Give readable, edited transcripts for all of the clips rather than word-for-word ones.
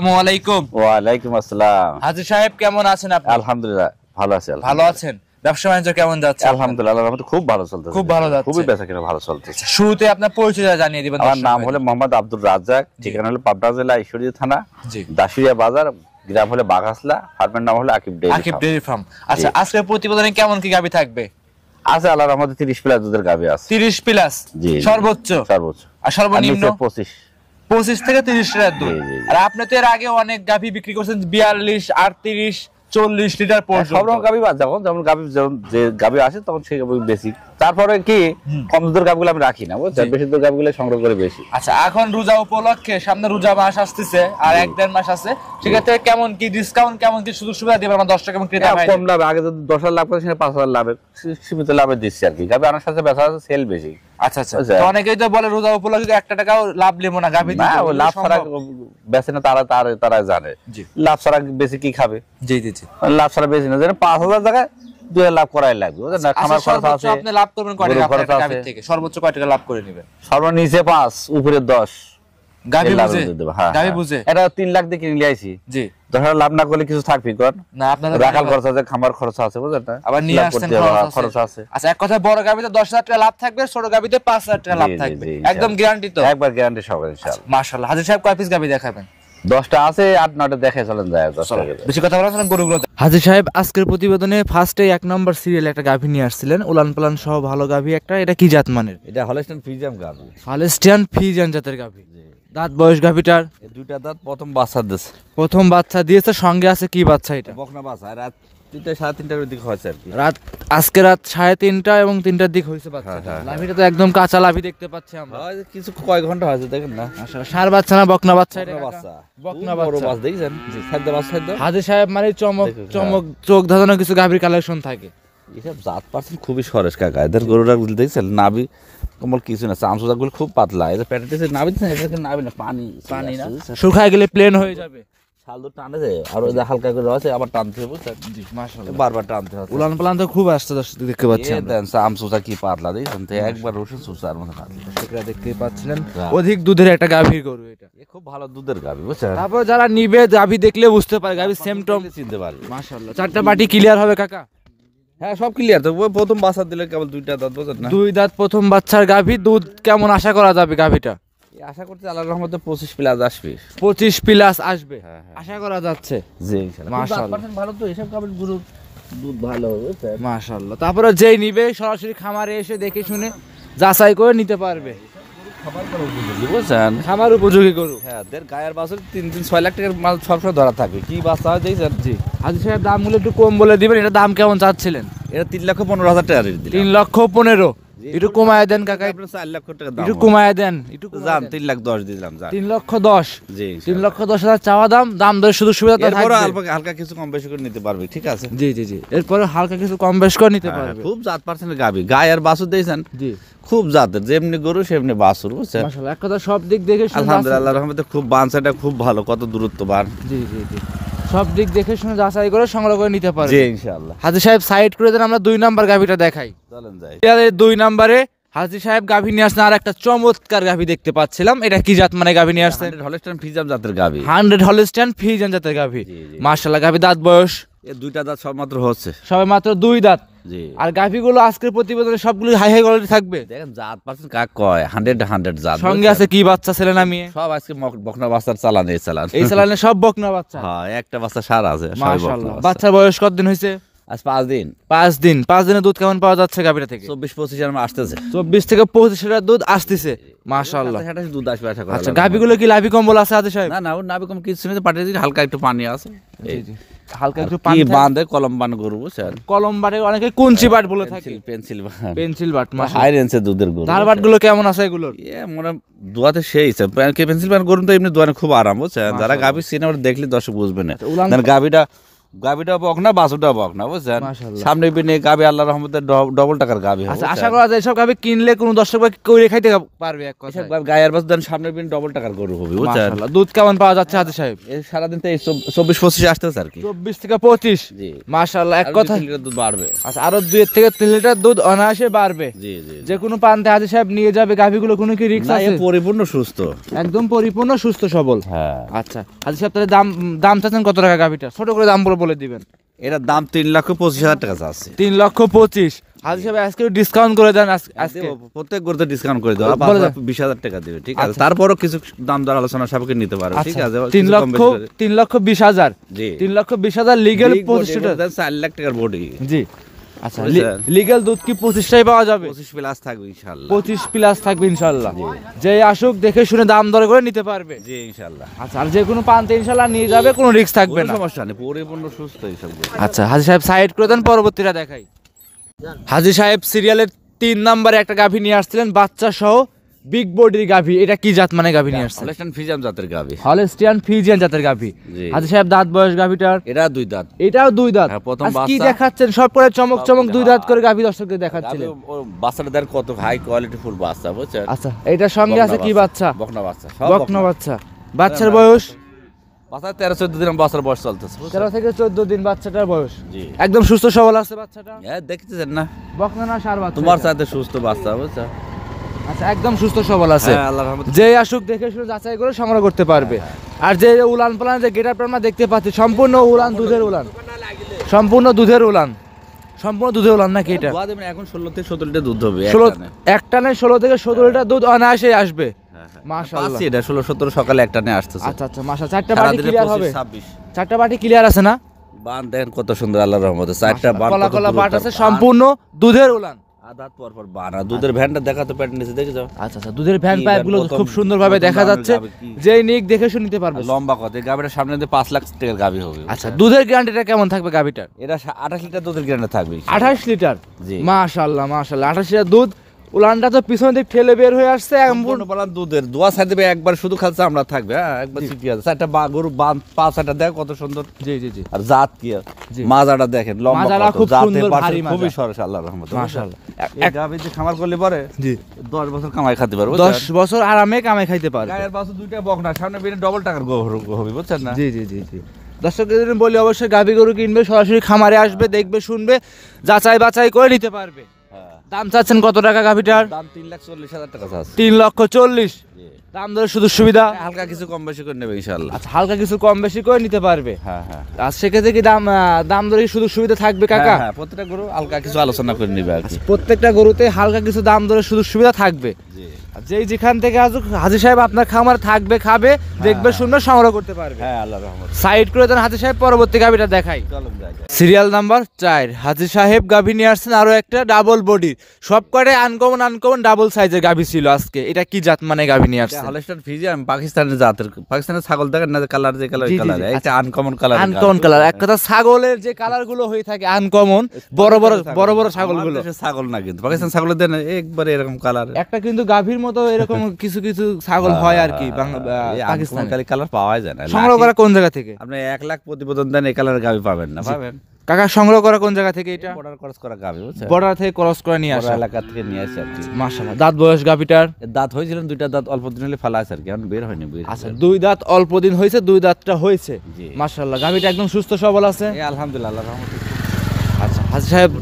আসসালামু আলাইকুম। ওয়ালাইকুম আসসালাম। হাজী সাহেব কেমন আছেন আপনি? আলহামদুলিল্লাহ ভালো আছি। ভালো আছেন? ব্যবসা বাণিজ্য কেমন যাচ্ছে? আলহামদুলিল্লাহ আল্লাহর রহমতে খুব ভালো চলতেছে। খুব ভালো যাচ্ছে। খুবই বেচাকেনা ভালো চলতেছে। শুরুতে আপনার পরিচয়টা জানিয়ে দিবেন। আমার নাম হলো মোহাম্মদ আব্দুর রাজ্জাক, ঠিকানা হলো পাবনা জেলা ঈশ্বরদী থানা, জি, দাসুরিয়া বাজার, গ্রাম হলো বাগাসলা, ফার্মের নাম হলো আকিব ডেইরি ফার্ম। আচ্ছা, আজকের প্রতিবেদনে কেমন কি গাভী থাকবে? আছে আল্লাহর রহমতে 30 প্লাস দুধের গাভী আছে। 30 প্লাস সর্বোচ্চ? সর্বোচ্চ। আর সর্বনিম্ন 25 থেকে 30 লিটার দুধ। আর আপনি তো এর আগে অনেক গাভী বিক্রি করছেন 42, 38, 40 লিটার পর্যন্ত। সব রকম গাভী বাদ, যেমন গাভী যে গাভী আসে তখন সেই গাভী বেশি। তারপরে কি কম দুধের গাভীগুলো আমি রাখি না, বুঝছেন, বেশি দুধের গাভীগুলো সংগ্রহ করে বেশি। আচ্ছা, এখন রোজা উপলক্ষে সামনে রোজা মাস আসতেছে আর 1-1.5 মাস আছে, সেক্ষেত্রে কেমন কি ডিসকাউন্ট, কেমন কি সুযোগ সুবিধা দিবেন আমার দর্শক এবং ক্রেতা ভাই? কম লাভ, আগে যদি 10,000 লাভ করে 5,000 লাভে সীমিত লাভে দিচ্ছি আর কি। গাভী আনার সাথে বেচা আছে, সেল বেশি। আচ্ছা আচ্ছা, তো অনেকেই তো বলে রোজা উপলক্ষে 1 টাকাও লাভ নেব না গাভী না, ও লাভ ছাড়া বেচে না, তারা জানে লাভ ছাড়া বেশি কি খাবে। জি জি জি, লাভ ছাড়া বেশি না, 5,000 টাকায় 2 লাভ করাই লাগবে। খামার খরচ আছে, আপনি লাভ করবেন কয় টাকা আপনার গাভী থেকে? সর্বোচ্চ কয় টাকা লাভ করে নেবেন? সর্বনিচে 5, উপরে 10। গাভী বুঝে এটা 3 লাখ দিয়ে কিনে আইছি। জি, 10,000 লাভ না করলে কিছু থাকবি কর না, আপনার রাখাল খরচ আছে, খামার খরচ আছে, বুঝলেন না, আবার নিয়ে আসছেন খরচ আছে। আচ্ছা, এক কথা, বড় গাভীতে 10,000 টাকা লাভ থাকবে, ছোট গাভীতে 5,000 টাকা লাভ থাকবে, একদম গ্যারান্টি তো? একবার গ্যারান্টি সহ ইনশাআল্লাহ। মাশাআল্লাহ। হাজী সাহেব কয় পিস গাভী দেখাবেন? 10টা আছে, 8-9টা দেখে চলেন যায়। বেশি কথা বলা না, গরুগুলো। হাজী সাহেব আজকের প্রতিবেদনে ফার্স্টে 1 নম্বর সিরিয়াল একটা গাভী নিয়ে আসছিলেন, উলান পালান সহ ভালো গাভী একটা। এটা কি জাত মানের? এটা হলস্টাইন ফ্রিজিয়ান গাভী। হলস্টাইন ফ্রিজিয়ান জাতের গাভী। দাঁত বয়স গাভীটার? 2টা দাঁত, প্রথম বাচ্চা দিয়েছে। প্রথম বাচ্চা দিয়েছে, সঙ্গে আছে কি বাচ্চা? এটা বকনা বাচ্চা। রাত 3টা 3:30টার দিকে হয়েছে আর কি। আজকে রাত 3:30 এবং 3টার দিক হয়েছে বাচ্চা। লাভিটা তো একদম কাঁচা লাভি দেখতে পাচ্ছি আমরা। কিছু কয় ঘন্টা হয়েছে দেখেন না। আসলে সার বাচ্চা না বকনা বাচ্চা? এটা বাচ্চা, বকনা বাচ্চা দেখছেন? জি, খাদ্য বাচ্চা। হাজী সাহেব মানে চমক চোখ ধাঁধানো কিছু গাভীর কালেকশন থাকে। এসব জাত পার্সেন্ট খুবই সরেস কাকা। এদের গরুরা দেখছেন নাভি কমল কিছু না, চামচুজাগুলো খুব পাতলা। এদের পেটের নাভি নাভি না, পানি না, শুকায় গেলে প্লেন হয়ে যাবে। ছাল টানে যায় আর ওই হালকা করে আছে, আবার টানতে হবে, বুঝছেন? জি, মাশাআল্লাহ, বারবার টানতে হবে। উলান পালান তো খুব আসছে দেখতে পাচ্ছেন। দেন চামচুজা কি পাতলা দেখছেন তো, একবার রসুন সুসার মতো পাতলা। সেটা দেখতে পাচ্ছিলেন, অধিক দুধের একটা গাভীর গরু এটা। খুব ভালো দুধের গাভী, বুঝছেন? তারপর যারা নিবে গাভী দেখলে বুঝতে পারে গাভী সিমটম চিনতে পারবে। মাশাআল্লাহ। 4টা বাটি ক্লিয়ার হবে কাকা? হ্যাঁ, সব ক্লিয়ার। তো প্রথম বাচ্চা দিলে কেবল 2টা দাঁত, বুঝছেন না? 2 দাঁত প্রথম বাচ্চার গাভী। দুধ কেমন আশা করা যাবে গাভীটা? আশা করতে আল্লাহর রহমতে 25 প্লাস আসবে। 25 প্লাস আসবে আশা করা যাচ্ছে। জি ইনশাআল্লাহ। মাশাআল্লাহ, ভালো তো এসব গাভীর গরু দুধ ভালো হবে, মাশাআল্লাহ। তারপরে যেই নিবে সরাসরি খামারে এসে দেখে শুনে যাচাই করে নিতে পারবে। খামার উপযোগী গরু। হ্যাঁ, গায়ের বাছুর 3-6 লাখ টাকার মাল সবসময় ধরা থাকবে। কি বাচ্চা হয় দেখছেন? জি। হাজী সাহেব দামগুলো একটু কম বলে দিবেন। এটা দাম কেমন চাচ্ছিলেন? এটা 3,15,000 টাকা রেট দিলাম। 3,15,000 একটু কমায় দেন কাকা। 4 লাখ টাকা দাম। একটু কমায় দেন, একটু দাম 3,10,000 দিলাম। 3,10,000। জি, 3,10,000 চাওয়া দাম। দাম দর শুধু সুবিধা তো থাকবে, হালকা কিছু কম বেশি করে নিতে পারবে, ঠিক আছে? জি জি জি, এরপরে হালকা কিছু কম বেশি করে নিতে পারবে। খুব জাত পার্সেন্টের গাভী, গায়ের বাছুর দেখছেন? জি, খুব জাতের, যেমনি গরু সেমনি বাছুর, বুঝছেন? মাশাআল্লাহ, এক কথা সব দিক দেখে আলহামদুলিল্লাহ, আল্লাহর রহমতে খুব বানসাটা খুব ভালো, কত দূরত্ব বান। জি জি জি, সব দিক দেখে শুনে যাচাই করে সংগ্রহ করে নিতে পারবে। জি ইনশাআল্লাহ। হাজী সাহেব সাইড করে দেন, আমরা 2 নাম্বার গাভীটা দেখাই। চলেন যাই। 2 নম্বরে হাজী সাহেব গাভী নিয়ে আসছেন আর একটা চমৎকার গাভী দেখতে পাচ্ছিলাম। এটা কি জাত মানে গাভী নিয়ে আসছেন? হলস্টাইন ফ্রিজিয়ান জাতের গাভী। 100 হলস্টাইন ফ্রিজিয়ান জাতের গাভী। মাশাআল্লাহ, গাভী দাঁত বয়স? এই 2টা দাঁত সব মাত্র হচ্ছে, সবে মাত্র 2 দাঁত। জি। আর গাভীগুলো আজকের প্রতিবেদনে সবগুলো হাই হাই কোয়ালিটি থাকবে। দেখেন জাত পার্সেন্ট কাক কয় 100 জাত। সঙ্গে আছে কি বাচ্চা ছেলে না মেয়ে? সব আজকে বকনা বাচ্চার চালান, এই চালান। এই চালানে সব বকনা বাচ্চা? হ্যাঁ, একটা বাচ্চা সার আছে। মাশাআল্লাহ। বাচ্চার বয়স কতদিন হইছে? আজ 5 দিন। 5 দিন। 5 দিনের দুধ কেমন পাওয়া যাচ্ছে গাভীটা থেকে? 24-25 এর আসতেছে। 24 থেকে 25 লিটার দুধ আসতেছে, মাশাআল্লাহ। দুধ আসবে আশা করা। আচ্ছা, গাভীগুলো কি লাভি কম্বল আছে হাজী সাহেব? না না, ওর নাভি কম কিছু নেই, পাটিতে হালকা একটু পানি আছে। জি জি, হালকা একটু পানি বাঁধে, কলম বান গরু, বুঝছেন? কলম বাটে, অনেকে কুঞ্চি বাট বলে থাকে। পেন্সিল বাট, হাই রেঞ্জের দুধের গরু। ধার বাট গুলো কেমন আছে এগুলোর? মনে দোয়াতে সেই পেন্সিল বান গরু তো এমনি দোয়ানে খুব আরাম, বুঝছেন? যারা গাভী সিনেমা দেখলে দর্শক বুঝবে না। গাভীটা গাবিটা বক না বাছুরটা বক না বুঝছেন, মাশাআল্লাহ। সামনে বিনে গাবি আল্লাহর রহমতে ডবল টাকার গাবি হবে। আচ্ছা, আশা করা যায় এসব গাভী কিনলে কোনো দর্শক ভাই করে খাইতে পারবে এক এসব কথায়। গায়ের বাছুর দেন সামনে বিনে ডবল টাকার গরু হবে বুঝছেন। মাশাআল্লাহ। দুধ কেমন পাওয়া যাচ্ছে হাজি সাহেব? এই সারাদিন তো 24-25 আসতেছে আর কি। 24 থেকে 25। জি মাশাআল্লাহ, এক আর কথা। 2-3 লিটার দুধ বাড়বে। আচ্ছা, আরো 2 থেকে 3 লিটার দুধ অনায়াসে বাড়বে। জি জি যে কোনো প্রান্তে হাজি সাহেব নিয়ে যাবে গাভীগুলো, কোনো কি রিস্ক না, এ আছে? পরিপূর্ণ সুস্থ। একদম পরিপূর্ণ সুস্থ সবল। হ্যাঁ আচ্ছা হাজি সাহেব, তাহলে দাম চাচ্ছেন কত টাকা গাভীটা? ছোট করে দাম বলে দিবেন। এটার দাম 3,25,000 টাকা আছে। 3,25,000। হাজি সাহেব আজকে ডিসকাউন্ট করে দেন আজকে। প্রত্যেক গরুতে ডিসকাউন্ট করে দেওয়া, বলে দেন। 20,000 টাকা দেবে, ঠিক আছে। আচ্ছা। তারপরও কিছু দাম দর আলোচনা সাপেক্ষে নিতে পারো, ঠিক আচ্ছা, আছে। 3,20,000। জি 3,20,000 লিগ্যাল 25 লিটার। 4 লাখ টাকার বডি। জি আচ্ছা, বুঝছেন? লিগ্যাল দুধ কি 25টাই পাওয়া যাবে? 25 প্লাস থাকবে ইনশাআল্লাহ। 25 প্লাস থাকবে ইনশাআল্লাহ। যে আসুক দেখে শুনে দাম দর করে নিতে পারবে। জি ইনশাআল্লাহ। আচ্ছা, আর যে কোনো প্রান্তে ইনশাআল্লাহ নিয়ে যাবে, কোনো রিস্ক থাকবে কোনো না। সমস্যা নেই, পরিপূর্ণ সুস্থ এইসব গরু। আচ্ছা হাজি সাহেব সাইড করে দেন, পরবর্তীটা দেখাই। হাজি সাহেব সিরিয়ালের 3 নম্বরে একটা গাভী নিয়ে আসছিলেন বাচ্চা সহ, বিগ বডির গাভী। এটা কি জাত মানে গাভী নিয়ে আসছেন? হলস্টাইন ফ্রিজিয়ান জাতের গাভী। হলস্টিয়ান ফ্রিজিয়ান জাতের গাভী। জি। হাজি সাহেব দাঁত বয়স গাভীটার? এটা 2 দাঁত। এটাও 2 দাঁত। হ্যাঁ, প্রথম আজ কি বাচ্চা। দেখাচ্ছেন? সব করে চমক 2 দাঁত করে গাভী দর্শকদের দেখাচ্ছিলেন। ও বাচ্চাটা দেন কত হাই কোয়ালিটি ফুল বাচ্চা বুঝছেন। আচ্ছা, এটার সঙ্গে আছে কি বাচ্চা? বকনা বাচ্চা, সব বকনা বাচ্চা। বাচ্চার বয়স বাচ্চা 13-14 দিন বাচ্চার বয়স চলতেছে। 13 থেকে 14 দিন বাচ্চাটার বয়স। জি একদম সুস্থ সবল আছে বাচ্চাটা। হ্যাঁ দেখতেছেন না, বকনা না সার বাচ্চা? তোমার এটা? সাথে সুস্থ বাচ্চা বুঝছো। আচ্ছা, একদম সুস্থ সবল আছে। হ্যাঁ আল্লাহর রহমতে। যে আসুক দেখে শুনে যাচাই করে সংগ্রহ করতে পারবে। আর যে উলান পালান যে গেটআপ আমরা দেখতে পাচ্ছি, সম্পূর্ণ উলান, দুধের উলান, সম্পূর্ণ দুধের উলান, সম্পূর্ণ দুধের উলান নাকি এটা? দুধ দেবেন এখন 16 থেকে 17 লিটার দুধ হবে 16 একটানে। এক টানে 16 থেকে 17 লিটার দুধ অনায়াসে আসবে। মাশাআল্লাহ। পাচ্ছি এটা 16-17 সকালে একটানে আসতেছে। আচ্ছা আচ্ছা, মাশাআল্লাহ। 4টা বাটি ক্লিয়ার হবে? 26। 4টা বাটি ক্লিয়ার আছে না? বান দেখেন কত সুন্দর আল্লাহর রহমতে। 4টা বান কলা কত কলা দ্রুত। বাট আছে, সম্পূর্ণ দুধের উলান। আদাত পর পর বান আর দুধের ভ্যানটা দেখা তো প্যাট নিচে দেখে যাও। আচ্ছা আচ্ছা, দুধের ভ্যান কি পাইপগুলো প্রথম- খুব সুন্দরভাবে প্রথম দেখা দামের যাচ্ছে। গাভী কি? যেই নিক দেখে শুনে নিতে পারবে। আর লম্বা কত এই গাবিটার সামনে দিয়ে 5 লাখ টাকার গাবি হবে। আচ্ছা, দুধের গ্যারান্টিটা কেমন থাকবে গাভিটার? এটা 28 লিটার দুধের গ্যারান্টি থাকবে। 28 লিটার। জি। মাশাআল্লাহ মাশাআল্লাহ, 28 লিটার দুধ। উলানটা তো পিছন দিক ঠেলে বের হয়ে আসছে। সম্পূর্ণ বলান দুধের দোয়া সাইড দেবে একবার শুধু খালসা আমরা থাকবে। হ্যাঁ একবার সিটি আছে 4টা গরু বান 5-6টা দেখ কত সুন্দর। জি জি জি। আর জাত কি জি। মাজাটা দেখেন লম্বা মাজাটা কত, খুব জাতের সুন্দর, পাশে ভারী মাজা। খুবই সরস আল্লাহর রহমতে। মাশাআল্লাহ। এই গাভী যে খামার করলে পরে জি, 10 বছর কামাই খেতে পারবে। 10 বছর আরামে কামাই খাইতে পারবে। গায়ের পাশে দুইটা বকনা সামনে বেরিয়ে ডবল টাকার গরু হবে বুঝছেন না। জি জি জি জি। দর্শকদের বলি অবশ্যই গাভী গরু কিনবে, সরাসরি খামারে আসবে, দেখবে শুনবে, যাচাই বাছাই করে নিতে পারবে। হ্যাঁ দাম চাচ্ছেন কত টাকা গাভীটার? দাম 3,40,000 টাকা আছে। 3,40,000। জি। দাম ধরে শুধু সুবিধা? হালকা কিছু কম বেশি করে নেবে ইনশাআল্লাহ। আচ্ছা, হালকা কিছু কম বেশি করে নিতে পারবে। হ্যাঁ হ্যাঁ আর সেক্ষেত্রে কি দাম ধরে শুধু সুবিধা থাকবে কাকা? হ্যাঁ প্রত্যেকটা গরু হালকা কিছু আলোচনা করে নেবে আর কি। প্রত্যেকটা গরুতে হালকা কিছু দাম ধরে শুধু সুবিধা থাকবে। জি আর যেই যেখান থেকে আসুক হাজি সাহেব আপনার খামার থাকবে, খাবে, দেখবে, শুনবে, সংগ্রহ করতে পারবে। হ্যাঁ আল্লাহর রহমতে। সাইড করে দেন হাজি সাহেব, পরবর্তী গাভিটা দেখাই। চলুন যাই যাই। সিরিয়াল নাম্বার 4 হাজি সাহেব গাভি নিয়ে আসছেন আরো একটা ডাবল বডি। সব কটাই আনকমন ডাবল সাইজের গাভি ছিল আজকে। এটা কি জাত মানে গাভি নিয়ে আসছেন? হলস্টাইন ফ্রিজিয়ান পাকিস্তানের জাতের, পাকিস্তানের ছাগল দেখেন না কালার যে কালার জি, জি, কালার জি। একটা আনকমন কালার। Uncommon colour. এক কথা ছাগলের যে কালার গুলো হয়ে থাকে আনকমন, বড় বড় ছাগলগুলো। ছাগল না কিন্তু পাকিস্তান ছাগলের দেন একবারে এরকম কালার। একটা কিন্তু গাভীর মতো এরকম কিছু কিছু ছাগল হয় আর কি পাকিস্তানে। কালার পাওয়া যায় না। সংগ্রহ করা কোন জায়গা থেকে? আপনি 1 লাখ প্রতিবেদন দেন এই কালারের গাবি পাবেন না। পাবেন কাকা সংগ্রহ করা কোন জায়গা থেকে? এটা বর্ডার ক্রস করা গাবি বুঝছেন। বর্ডার থেকে ক্রস করে নিয়ে আসা। বর্ডার এলাকা থেকে নিয়ে আসে আর কি। মাশাআল্লাহ। দাঁত বয়স গাভীটার? এর দাঁত হয়েছিলেন 2টা দাঁত অল্প দিন হলে ফালা আছে আর কি, এখন বের হয়নি বের। আচ্ছা, 2 দাঁত অল্প দিন হয়েছে, 2 দাঁতটা হয়েছে। জি। মাশাআল্লাহ, গাভীটা একদম সুস্থ সবল আছে। এই আলহামদুলিল্লাহ আল্লাহর রহমতে। আচ্ছা হাজি সাহেব,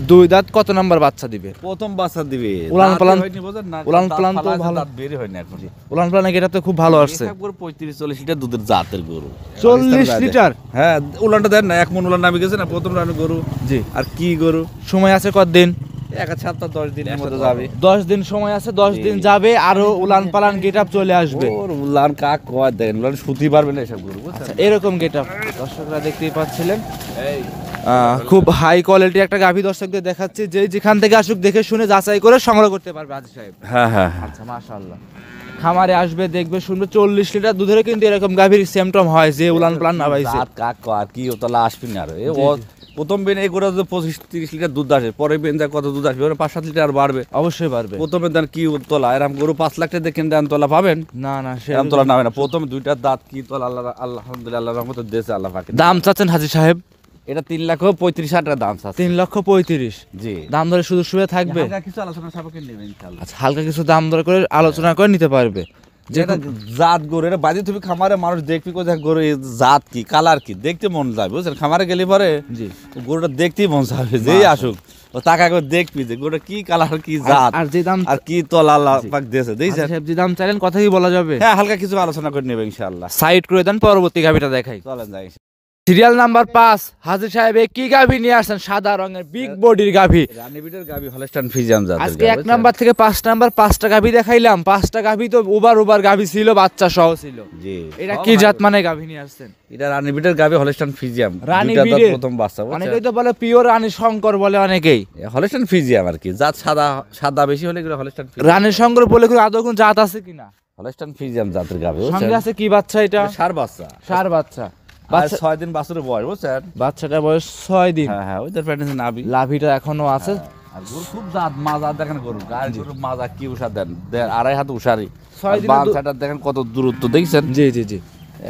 2 দাঁত কত নাম্বার বাচ্চা দিবে? প্রথম বাচ্চা দিবে। উলান দাঁত পালান- হয়নি বুঝেন না। উলান দাঁত পালান তো ফালা আছে, ভালো। দাঁত বের হয়নি এখন। উলান পালান এটা তো খুব ভালো আসছে। এক গরু 35-40 লিটার দুধের জাতের গরু। 40 লিটার? হ্যাঁ উলানটা দেন না, 1 মণ উলান নামে গেছে না প্রথম রানের গরু। জি। আর কি গরু সময় আছে কতদিন? 1 সপ্তাহ 10 দিনের মধ্যে যাবে। 10 দিন সময় আছে, 10 দিন যাবে, আরো উলান পালান গেটআপ চলে আসবে। ওর উলান কাক কয় দেন উলান সুতি পারবে না এসব গরু বুঝছেন। আচ্ছা, এরকম গেটআপ দর্শকরা দেখতেই পাচ্ছিলেন। এই খুব হাই কোয়ালিটি একটা গাভী দর্শকদের দেখাচ্ছি, যে যেখান থেকে আসুক দেখে শুনে যাচাই করে সংগ্রহ করতে পারবে হাজি সাহেব। হ্যাঁ হ্যাঁ আচ্ছা মাশাআল্লাহ। খামারে আসবে, দেখবে, শুনবে, 40 লিটার দুধের কিন্তু এরকম গাভীর সিমটম হয় যে উলান পালান না পাইছে। দাঁত কাক কয় কি ওতলা আসবে না আর এ ও প্রথম বেন এই গরু 25-30 লিটার দুধ আসে, পরে বেন যা কত দুধ আসবে 5-7 লিটার আর বাড়বে। অবশ্যই পারবে। প্রথমে দেন কি তোলা এরকম গরু 5 লাখ টাকা দেখেন দেন তোলা পাবেন না না, সে এরকম তোলা নামে না। প্রথম 2টা দাঁত কি তোলা আল্লাহ আলহামদুলিল্লাহ আল্লাহর রহমতে দেশে আল্লাহ পাকে। দাম চাচ্ছেন হাজি সাহেব? এটা 3,35,000 টাকা দাম আছে। 3,35,000। জি, দাম দরে সুযোগ সুবিধা থাকবে? হালকা কিছু আলোচনা সাপেক্ষে নেবেন ইনশাআল্লাহ। আচ্ছা, হালকা কিছু দাম দর করে আলোচনা করে নিতে পারবে। যেটা জাত গরু, এটা বাড়ি তুমি খামারে মানুষ দেখবি কোথায় গরু এই জাত কি কালার কি দেখতে মন যাবে বুঝছেন। খামারে গেলে পরে জি, গরুটা দেখতেই মন যাবে, যেই আসুক ও টাকা করে দেখবি যে গরুটা কি কালার কি জাত আর যে দাম আর কি তলা আল্লাহ পাক দিয়েছে দেখছেন। সাহেব যে দাম চাইলেন কথা কি বলা যাবে? হ্যাঁ, হালকা কিছু আলোচনা করে নেবে ইনশাআল্লাহ। সাইড করে দেন, পরবর্তী গাভিটা দেখাই। চলেন যাই। সিরিয়াল নাম্বার 5 হাজির সাহেব কি গাভি নিয়ে আসছেন? সাদা রঙের বিগ বডির গাভি। রানীবিটের গাবি হলস্টাইন ফ্রিজিয়ান জাতের আজকে 1 নাম্বার থেকে 5 নাম্বার 5টা গাভি দেখাইলাম। 5টা গাভি তো উবার গাভি ছিল, বাচ্চা সহ ছিল। জি, এটা কি জাত মানে গাভি নিয়ে আসছেন? এটা রানীবিটের গাবি হলস্টাইন ফ্রিজিয়াম। রানীবিটের প্রথম বাচ্চা বুঝছেন। অনেকেই তো বলে পিওর রানী শঙ্কর বলে অনেকেই। হলস্টাইন ফ্রিজিয়াম আর কি, জাত সাদা সাদা বেশি হলে এগুলো হলস্টাইন ফ্রিজিয়াম। রানী শঙ্কর বলে কি আদৌ কোন জাত আছে কিনা? হলস্টাইন ফ্রিজিয়াম জাতের গাবি সঙ্গে আছে কি বাচ্চা? এটা সার বাচ্চা। সার বাচ্চা। আর 6 দিন বাছুরের বয়স বুঝছেন। বাচ্চাটা বয়স 6 দিন। হ্যাঁ হ্যাঁ, ওইটার প্যাটেন্স নাবি। লাভিটা এখনো আছে। আর গরু খুব জাত মাজা দেখেন, গরু গায়ের গরু মাজা কি উষা দেন, 2.5 হাত উষারি। 6 দিনে বান ছাটা দেখেন কত দূরত্ব দেখছেন। জি জি জি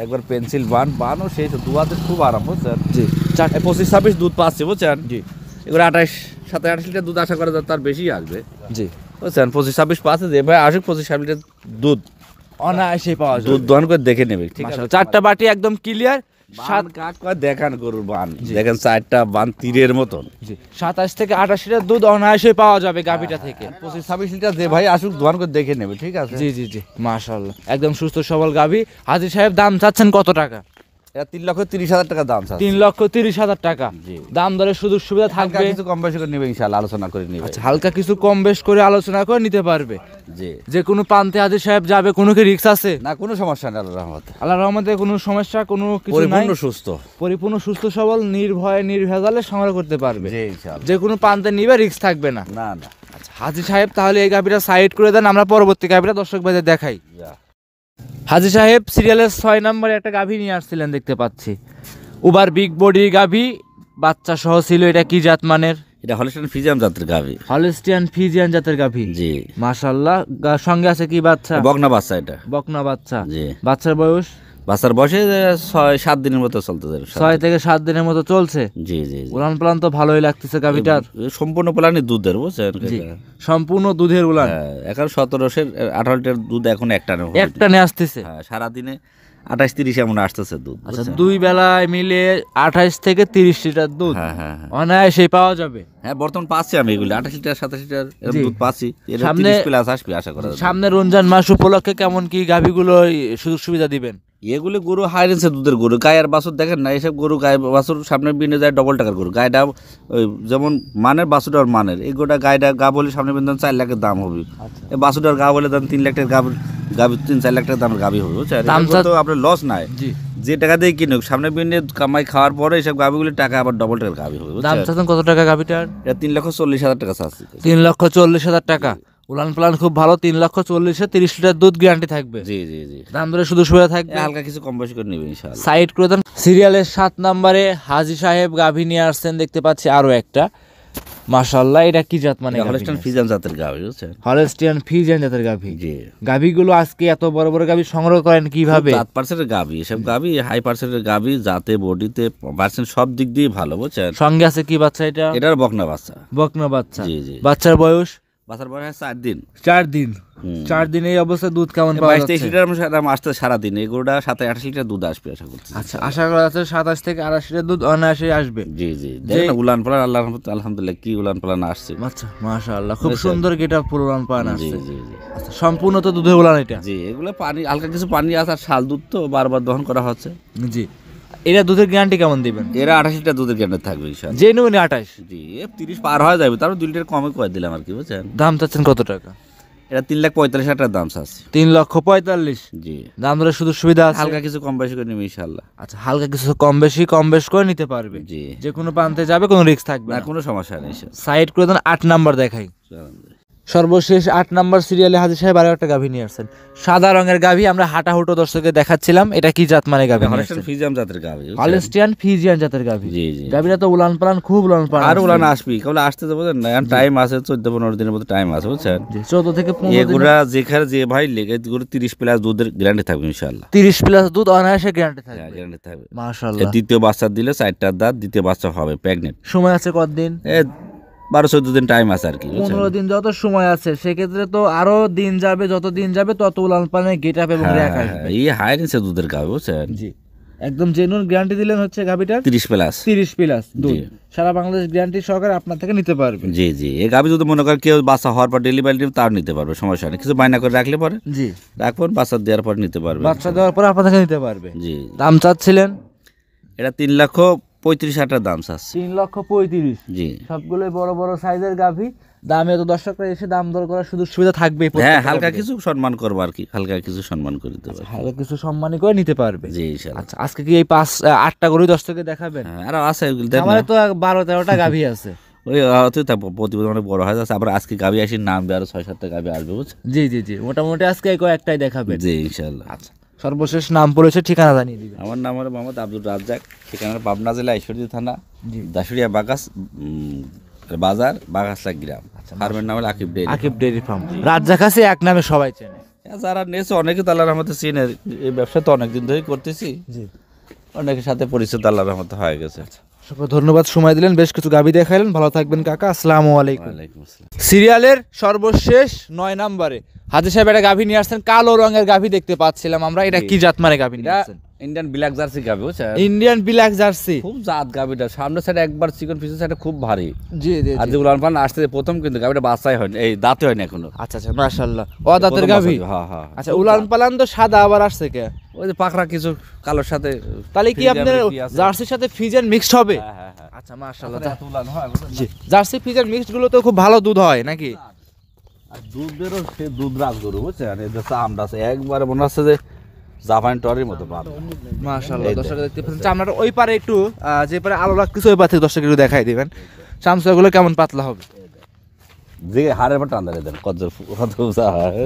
একবার পেন্সিল বানও সেই তো দুয়াতে খুব আরাম বুঝছেন। জি। 25-26 দুধ পাচ্ছে বুঝছেন। জি এগুলো 27-28 লিটার দুধ আশা করা যায়, তার বেশি আসবে জি। বুঝছেন। 25-26 পাচ্ছে, যে ভাই আসুক 25-26 লিটার দুধ অনায়াসে পাওয়া যায়। দুধ দহন করে দেখে নেবে ঠিক আছে। মাশাআল্লাহ, 4টা বাটি একদম ক্লিয়ার। সাত কাট করে দেখান গরুর বান দেখেন, 4টা বান তীরের মতন। জি, 27 থেকে 28 লিটার দুধ অনায়াসে পাওয়া যাবে গাভিটা থেকে। 25-26 লিটার যে ভাই আসুক দহন করে দেখে নেবে ঠিক আছে। জি জি জি, মাশাআল্লাহ, একদম সুস্থ সবল গাভি। হাজী সাহেব দাম চাচ্ছেন কত টাকা? এটা 3,30,000 টাকা দাম আছে। 3,30,000 টাকা। জি। দাম দরে সুযোগ সুবিধা হালকা থাকবে? কিছু কম বেশি করে নেবে ইনশাআল্লাহ, আলোচনা করে নেবে। আচ্ছা, হালকা কিছু কম বেশ করে আলোচনা করে নিতে পারবে। জি, যে কোনো প্রান্তে হাজী সাহেব যাবে, কোনো কি রিস্ক আছে? না কোনো সমস্যা নেই আল্লাহর রহমতে। আল্লাহর রহমতে কোনো সমস্যা কোনো কিছু নাই। পরিপূর্ণ সুস্থ। পরিপূর্ণ সুস্থ সবল নির্ভয়ে নির্ভেজালে সংগ্রহ করতে পারবে। জি ইনশাআল্লাহ। যে কোনো প্রান্তে নিবে, রিস্ক থাকবে না। না না। আচ্ছা হাজী সাহেব, তাহলে এই গাভিটা সাইড করে দেন, আমরা পরবর্তী গাভিটা দর্শক ভাইদের দেখাই। যা। হাজী সাহেব সিরিয়ালের 6 নম্বরে একটা গাভি নিয়ে আসছিলেন দেখতে পাচ্ছি। উবার বিগ বডি গাভি, বাচ্চা সহ ছিল। এটা কি জাত মানের? এটা হলস্টাইন ফ্রিজিয়াম জাতের গাভি। হলস্টিয়ান ফ্রিজিয়ান জাতের গাভি। জি, মাশাআল্লাহ। সঙ্গে আছে কি বাচ্চা? বকনা বাচ্চা এটা। বকনা বাচ্চা। জি। বাচ্চার বয়স বাচ্চার বয়সে 6-7 দিনের মতো চলতে যাবে। 6 থেকে 7 দিনের মতো চলছে। জি জি জি। উলান পালান তো ভালোই লাগতেছে গাভিটার। সম্পূর্ণ প্লানি দুধের বুঝছেন। জি, সম্পূর্ণ দুধের উলান। হ্যাঁ, এখন 17-18 লিটার দুধ এখন একটানে হবে। একটানে আসতেছে। হ্যাঁ, সারাদিনে 28-30 এমন আসতেছে দুধ। আচ্ছা, দুই বেলায় মিলে 28 থেকে 30 লিটার দুধ হ্যাঁ হ্যাঁ হ্যাঁ। অনায়াসে পাওয়া যাবে। হ্যাঁ, বর্তমান পাচ্ছি আমি এগুলো 28 লিটার 27 লিটার এরকম জি। দুধ পাচ্ছি। এর সামনে- 30 প্লাস আসবে আশা করা যায়। সামনে রমজান মাস উপলক্ষে কেমন কি গাভিগুলো সুযোগ সুবিধা দিবেন? এগুলো গরু হাই রেঞ্জের দুধের গরু, গায়ের বাছুর দেখেন না, এসব গরু গায়ে বাছুর সামনে বিনে যায় ডবল টাকার গরু। গায়েটা ওই যেমন মানের বাছুরটার মানের, এই গোটা গায়েটা গা বলে সামনে বিনে 4 লাখের দাম হবে। এই বাছুরটার গা বলে দেন 3 লাখ টাকার গাভি 3-4 লাখ টাকার দামের গাভি হবে বুঝছেন। দাম এগুলো তো আপনার লস নাই। জি। যে টাকা দিয়ে কিনুক সামনে বিনে কামাই খাওয়ার পরে এইসব গাভিগুলির টাকা আবার ডবল টাকার গাভি হবে দাম বুঝছেন। চাচ্ছেন কত টাকা গাভিটার? এটা 3,40,000 টাকা চাচ্ছি। 3,40,000 টাকা। উলান প্লান খুব ভালো। 3,40,000 30 লিটার দুধ গ্যারান্টি থাকবে। জি জি জি। দাম ধরে শুধু সুবিধা থাকবে। হালকা কিছু কম বেশি করে নেবে ইনশাআল্লাহ। সাইড করে দেন। সিরিয়ালের 7 নম্বরে হাজী সাহেব গাভি নিয়ে আসছেন দেখতে পাচ্ছি আরো একটা। মাশাআল্লাহ, এটা কি জাত মানে? হলস্টাইন ফ্রিজিয়ান জাতের গাভি বুঝছেন। হলস্টিয়ান ফ্রিজিয়ান জাতের গাভি। জি। গাভিগুলো আজকে এত বড় বড় গাভি সংগ্রহ করেন কিভাবে? 7% গাভি, এসব গাভি হাই পার্সেন্টের গাভি, জাতে বডিতে পার্সেন্ট সব দিক দিয়ে ভালো বুঝছেন। সঙ্গে আছে কি বাচ্চা? এটা এটার বকনা বাচ্চা। বকনা বাচ্চা। জি জি। বাচ্চার বয়স? বাচ্চার বয়স 4 দিন। 4 দিন। 4 দিনে এই অবস্থায় দুধ কেমন পাওয়া 22-23 যাচ্ছে? লিটার আসতে সারাদিন এগুলোটা 27-28 লিটার দুধ আসবে আশা করছি। আচ্ছা, আশা করা যাচ্ছে 27 থেকে 28 লিটার দুধ অনায়াসে আসবে। জি জি। দেখেন না, উলান পালান আল্লাহর রহমতে আলহামদুলিল্লাহ কি উলান পালান আসছে। আচ্ছা, মাশাআল্লাহ, খুব সুন্দর গেটআপ ফুল উলান পান জি আসছে। জি জি। আচ্ছা, সম্পূর্ণ তো দুধের উলান এটা? জি, এগুলো পানি হালকা কিছু পানি আছে আর শাল দুধ তো বারবার দহন করা হচ্ছে। জি। এটা দুধের গ্যারান্টি কেমন দিবেন? এরা 28 লিটার দুধের গ্যারান্টি থাকবে ইনশাআল্লাহ। যে নেবেন 28। জি, 30 পার হয়ে যাবে, তারপর 2 লিটার কমে করে দিলাম আর কি বুঝছেন। দাম চাচ্ছেন কত টাকা? এটা 3,45,000 টাকার দাম আছে। 3,45,000। জি। দাম ধরে শুধু সুবিধা আছে? হালকা কিছু কম বেশি করে নেবে ইনশাআল্লাহ। আচ্ছা, হালকা কিছু কম বেশ করে নিতে পারবে। জি। যে কোনো প্রান্তে যাবে, কোনো রিস্ক থাকবে না না। কোনো সমস্যা নেই স্যার। সাইড করে দেন। 8 নাম্বার দেখাই। সর্বশেষ 8 নাম্বার সিরিয়ালে হাজী সাহেব আরো একটা গাভী নিয়ে আসছেন, সাদা রঙের গাভী। আমরা হাঁটাহুটো দর্শকে দেখাচ্ছিলাম, এটা কি জাত মানে গাভী? হলস্টিয়ান ফ্রিজিয়ান জাতের গাভী, হলস্টিয়ান ফ্রিজিয়ান জাতের গাভী। জি জি। গাভীরা তো উলান পালান, খুব উলান পালান, আর উলান আসবি, কেবল আসতে যাবো না, টাইম আছে 14-15 দিনের মতো টাইম আছে, বুঝছেন? 14 থেকে 15 দিন। এগুলা যেখানে যে ভাই লেগে এগুলো 30 প্লাস দুধের গ্যারান্টি থাকবে ইনশাআল্লাহ। 30 প্লাস দুধ অনায়াসে গ্যারান্টি থাকবে। হ্যাঁ, গ্যারান্টি থাকবে মাশাআল্লাহ। দ্বিতীয় বাচ্চা দিলে 4টা দাঁত, দ্বিতীয় বাচ্চা হবে প্রেগনেন্ট। সময় আছে কতদিন? 12-14 দিন টাইম আছে আর কি, 15 দিন যত সময় আছে, সেক্ষেত্রে তো আরো দিন যাবে, যত দিন যাবে তত উলান পালানের গেট আপ এবং র্যাক আসবে। এই হাই রেঞ্জের দুধের গাভী, বুঝছেন? জি, একদম জেনুইন গ্যারান্টি দিলেন হচ্ছে গাভীটার 30 প্লাস 30 প্লাস দুধ, জি। সারা বাংলাদেশ গ্যারান্টি সহকারে আপনার থেকে নিতে পারবে। জি জি। এই গাভী যদি মনে করেন কেউ বাচ্চা হওয়ার পর ডেলিভারি দিবে তার নিতে পারবে, সমস্যা নেই। কিছু বায়না করে রাখলে পরে জি, রাখবেন, বাচ্চা দেওয়ার পর নিতে পারবে। বাচ্চা দেওয়ার পর আপনার থেকে নিতে পারবে। জি। দাম চাচ্ছিলেন? এটা 3,35,000 দাম চাচ্ছে। 3,35,000। জি। সবগুলোই বড় বড় সাইজের গাভী। দামে তো দর্শকরা এসে দাম দর করার সুযোগ সুবিধা থাকবেই। হ্যাঁ, হালকা কিছু সম্মান করবো আর কি, হালকা কিছু সম্মান করে দিতে পারবে। হালকা কিছু সম্মানী করে নিতে পারবে। জি ইনশাআল্লাহ। আচ্ছা, আজকে কি এই 8টা গরুই দর্শককে দেখাবেন? হ্যাঁ, আর আছে ওগুলো দেখ না। আমাদের তো 12-13টা গাভী আছে। ওই হয়তো তা প্রতিবেদন অনেক বড় হয়ে যাচ্ছে, আবার আজকে গাভী আসি নামবে, আরো 6-7টা গাভী আসবে, বুঝছেন? জি জি জি, মোটামুটি আজকে এই কয়েকটাই দেখাবেন। জি ইনশাআল্লাহ। আচ্ছা, সর্বশেষ নাম পড়েছে, ঠিকানা জানিয়ে দিবেন। আমার নাম হলো মোহাম্মদ আব্দুল রাজ্জাক, ঠিকানা পাবনা জেলা ঈশ্বরদী থানা, জি। দাসুরিয়া বাগাস বাজার, বাগাসলা গ্রাম। ফার্মের নাম হলো Akib dairy. Akib dairy farm. Razzak আছে এক নামে সবাই চেনে। যারা নেছে অনেকে তো আল্লাহর রহমতে চিনে, এই ব্যবসা তো অনেকদিন ধরেই করতেছি, জি, অনেকের সাথে পরিচিত আল্লাহর রহমতে হয়ে গেছে। অসংখ্য ধন্যবাদ, সময় দিলেন, বেশ কিছু গাভী দেখাইলেন। ভালো থাকবেন কাকা, আসসালামু আলাইকুম। ওয়ালাইকুম আসসালাম। সিরিয়ালের সর্বশেষ 9 নম্বরে হাজী সাহেব একটা গাভী নিয়ে আসছেন, কালো রঙের গাভী দেখতে পাচ্ছিলাম আমরা। এটা কি জাত মানে গাভী নিয়ে আসছেন? ইন্ডিয়ান ব্ল্যাক জার্সি গাভী, বুঝছেন? Indian black jersey. খুব জাত গাভীটা, সামনের সাইডে একবার চিকন, পিছনের সাইডে খুব ভারী। জি জি আর জি। যে উলান পালান আসতে প্রথম, কিন্তু গাভীটা বাচ্চাই হয়নি, এই দাঁতে হয়নি এখনো। আচ্ছা আচ্ছা, মাশাআল্লাহ। ও দাঁতের গাভী। হ্যাঁ হ্যাঁ। আচ্ছা, উলান পালান তো সাদা, আবার আসছে কে? ওই যে পাকড়া কিছু কালোর সাথে। তাহলে কি আপনার জার্সির সাথে ফ্রিজিয়ান মিক্সড হবে? হ্যাঁ হ্যাঁ হ্যাঁ। আচ্ছা, মাশাআল্লাহ। উলান হয়, বুঝছেন? জি, জার্সি ফ্রিজিয়ান মিক্সড গুলো তো খুব ভালো দুধ হয় নাকি? আর দুধেরও সে দুধ রাখ গরু, বুঝছেন? এই যে চামড়া আছে একবারে মনে হচ্ছে যে জাপানি টরির মতো পাবে। মাশাআল্লাহ, দর্শক দেখতে পাচ্ছেন চামড়াটা ওই পারে একটু, যে পারে আলো লাগতেছে ওই পারে থেকে দর্শক একটু দেখাই দিবেন চামচাগুলো কেমন পাতলা হবে। যে হাড়ের পর টান দেন কত উঁচা হয়।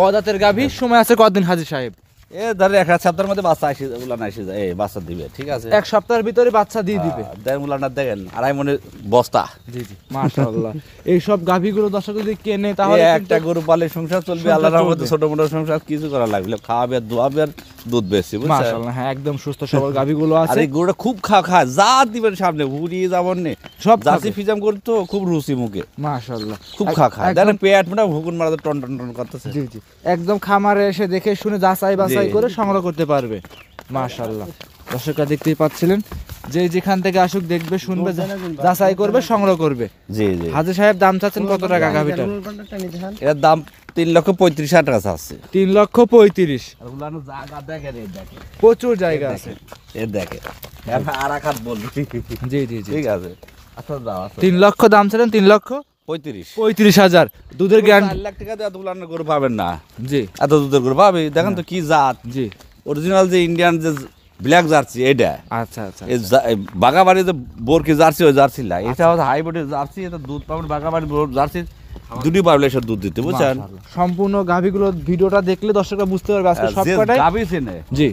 অদাতের গাভী, সময় আছে কতদিন হাজী সাহেব? এ ধরে 1 সপ্তাহের মধ্যে বাচ্চা আসি, উলান আসি যায়, এই বাচ্চা দিবে, ঠিক আছে? 1 সপ্তাহের ভিতরে বাচ্চা দিয়ে দিবে। দেখেন উলানটা দেখেন, 2.5 মনের বস্তা। জি জি, মাশাআল্লাহ। এই সব গাভীগুলো দর্শক যদি কেনে তাহলে এই একটা গরু পালে সংসার চলবে, সংসার আল্লাহর রহমতে। চলবে। ছোট মোটো সংসার কিছু করা লাগবে, খাওয়াবে আর দোয়াবে আর দুধ বেশি, বুঝছেন? মাশাআল্লাহ, হ্যাঁ, একদম সুস্থ সবল গাভীগুলো আর আছে। এই গরুটা খুব খায়, যা দিবেন সামনে উড়িয়ে যাবেন নে। সব জার্সি খাবে। ফিজাম করতো খুব রুচি মুখে, মাশাআল্লাহ, খুব খায়। দেখেন পেট মোটা হুকুন মারাতে টন টন টন করতেছে। জি জি, একদম খামারে এসে দেখে শুনে যাচাই বাছাই জি। করে সংগ্রহ করতে পারবে। মাশাআল্লাহ, দর্শকরা দেখতেই পাচ্ছিলেন, যে যেখান থেকে আসুক দেখবে, শুনবে, যাচাই করবে, সংগ্রহ করবে। জি জি। হাজী সাহেব দাম চাচ্ছেন কত টাকা গাভীটার? এর দাম 3,35,000 টাকা আছে। 3,35,000। প্রচুর জায়গা আছে। এ দেখে আর এক হাত বলবি। জি জি জি, ঠিক আছে। আচ্ছা যাও, আচ্ছা। 3 লক্ষ দাম ছিলেন, 3,35,000। দুধের গ্যারান্টি। 4 লাখ টাকা দিয়ে এত উলানের গরু পাবেন না, জি এত দুধের গরু পাবে। দেখেন তো কি জাত, জি। অরিজিনাল যে ইন্ডিয়ান যে ব্ল্যাক জার্সি, এটা আচ্ছা আচ্ছা, এই বাগাবাড়ি যে বোরকি জার্সি, ওই জার্সি লাই, এটা হচ্ছে হাইব্রিড জার্সি। এটা দুধ পাবেন বাগাবাড়ি জার্সি, দুটি পারলে এসব দুধ দিতে, বুঝছেন? মাশাআল্লাহ। সম্পূর্ণ গাভীগুলো ভিডিওটা দেখলে দর্শকরা বুঝতে পারবে আজকে সব যে কটাই। গাভী চেনে জি,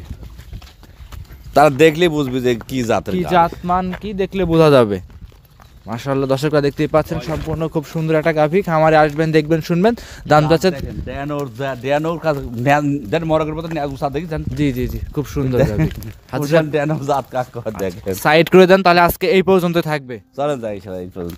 তারা দেখলেই বুঝবে যে কি জাতের কি গাভী। জাত মান কি দেখলে বোঝা যাবে। মাশাআল্লাহ, দর্শকরা দেখতেই পাচ্ছেন, সম্পূর্ণ খুব সুন্দর একটা গাভী। খামারে আসবেন, দেখবেন, শুনবেন, দাম যাচ্ছে। ড্যানোর কাছে দেন মরগের মতো উষা দেখেছেন? জি জি জি, খুব সুন্দর গাভী। ড্যানো জাত কাক দেখেন। সাইড করে দেন, তাহলে আজকে এই পর্যন্ত থাকবে। চলেন যাই, এই পর্যন্ত।